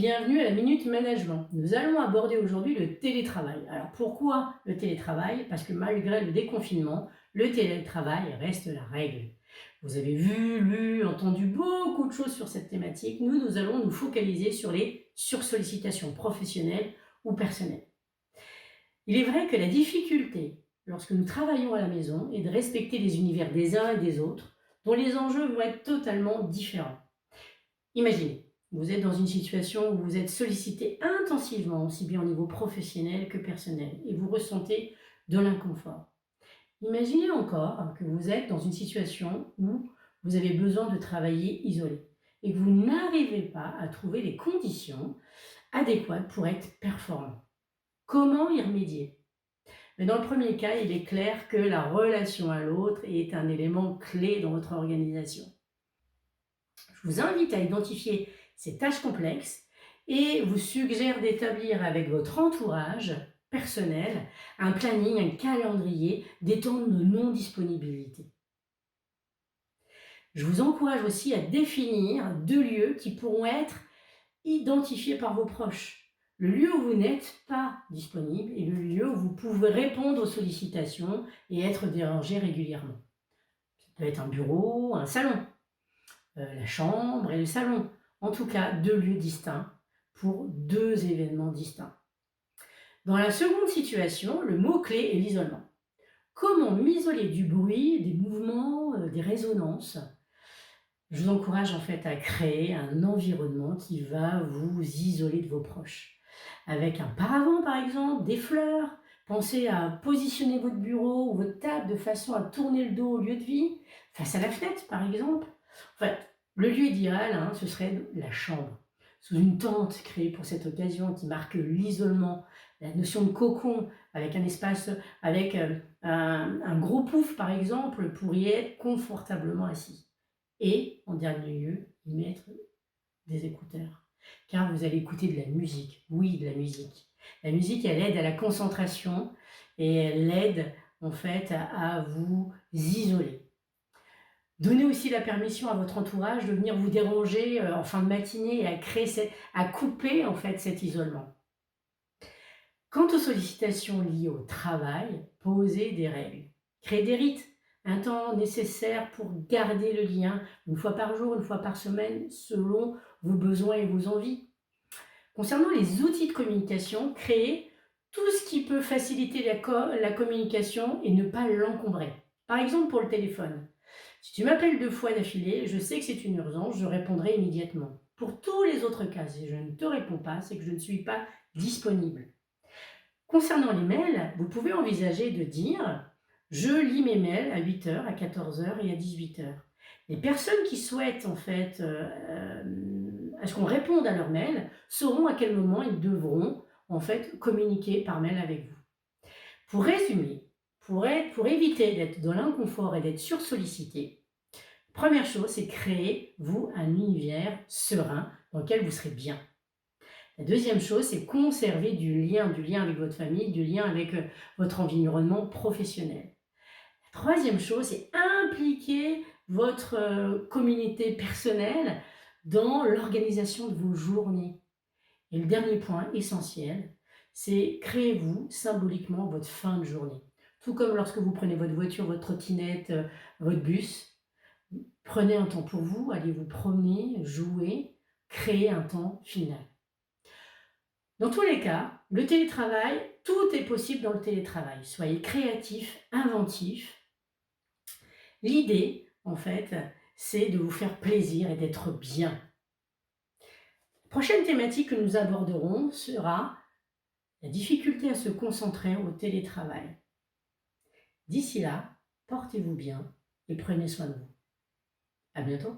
bienvenue à la Minute Management. Nous allons aborder aujourd'hui le télétravail. Alors pourquoi le télétravail? Parce que malgré le déconfinement, le télétravail reste la règle. Vous avez vu, lu, entendu beaucoup de choses sur cette thématique. Nous allons nous focaliser sur les sursollicitations professionnelles ou personnelles. Il est vrai que la difficulté, lorsque nous travaillons à la maison, est de respecter les univers des uns et des autres, dont les enjeux vont être totalement différents. Imaginez, vous êtes dans une situation où vous êtes sollicité intensivement, aussi bien au niveau professionnel que personnel, et vous ressentez de l'inconfort. Imaginez encore que vous êtes dans une situation où vous avez besoin de travailler isolé et que vous n'arrivez pas à trouver les conditions adéquates pour être performant. Comment y remédier? Mais dans le premier cas, il est clair que la relation à l'autre est un élément clé dans votre organisation. Je vous invite à identifier ces tâches complexes et vous suggère d'établir avec votre entourage personnel un planning, un calendrier des temps de non-disponibilité. Je vous encourage aussi à définir 2 lieux qui pourront être identifiés par vos proches. Le lieu où vous n'êtes pas disponible et le lieu où vous pouvez répondre aux sollicitations et être dérangé régulièrement. Ça peut être un bureau, un salon. La chambre et le salon. En tout cas, 2 lieux distincts pour 2 événements distincts. Dans la seconde situation, le mot-clé est l'isolement. Comment m'isoler du bruit, des mouvements, des résonances? Je vous encourage en fait à créer un environnement qui va vous isoler de vos proches. Avec un paravent par exemple, des fleurs. Pensez à positionner votre bureau ou votre table de façon à tourner le dos au lieu de vie, face à la fenêtre par exemple. En fait, le lieu idéal, ce serait la chambre, sous une tente créée pour cette occasion qui marque l'isolement, la notion de cocon, avec un espace, avec un gros pouf par exemple, pour y être confortablement assis. Et en dernier lieu, y mettre des écouteurs, car vous allez écouter de la musique. Oui, de la musique. La musique, elle aide à la concentration et elle aide en fait à vous isoler. Donnez aussi la permission à votre entourage de venir vous déranger en fin de matinée et à couper en fait cet isolement. Quant aux sollicitations liées au travail, posez des règles. Créez des rites, un temps nécessaire pour garder le lien, une fois par jour, une fois par semaine, selon vos besoins et vos envies. Concernant les outils de communication, créez tout ce qui peut faciliter la communication et ne pas l'encombrer. Par exemple pour le téléphone. Si tu m'appelles 2 fois d'affilée, je sais que c'est une urgence, je répondrai immédiatement. Pour tous les autres cas, si je ne te réponds pas, c'est que je ne suis pas disponible. Concernant les mails, vous pouvez envisager de dire je lis mes mails à 8h, à 14h et à 18h. Les personnes qui souhaitent en fait à ce qu'on réponde à leurs mails sauront à quel moment ils devront en fait communiquer par mail avec vous. Pour résumer, pour éviter d'être dans l'inconfort et d'être sursollicité, première chose, c'est créer, vous, un univers serein dans lequel vous serez bien. La deuxième chose, c'est conserver du lien avec votre famille, du lien avec votre environnement professionnel. La troisième chose, c'est impliquer votre communauté personnelle dans l'organisation de vos journées. Et le dernier point essentiel, c'est créez-vous symboliquement votre fin de journée. Tout comme lorsque vous prenez votre voiture, votre trottinette, votre bus, prenez un temps pour vous, allez vous promener, jouer, créer un temps final. Dans tous les cas, le télétravail, tout est possible dans le télétravail. Soyez créatif, inventif. L'idée, en fait, c'est de vous faire plaisir et d'être bien. La prochaine thématique que nous aborderons sera la difficulté à se concentrer au télétravail. D'ici là, portez-vous bien et prenez soin de vous. À bientôt.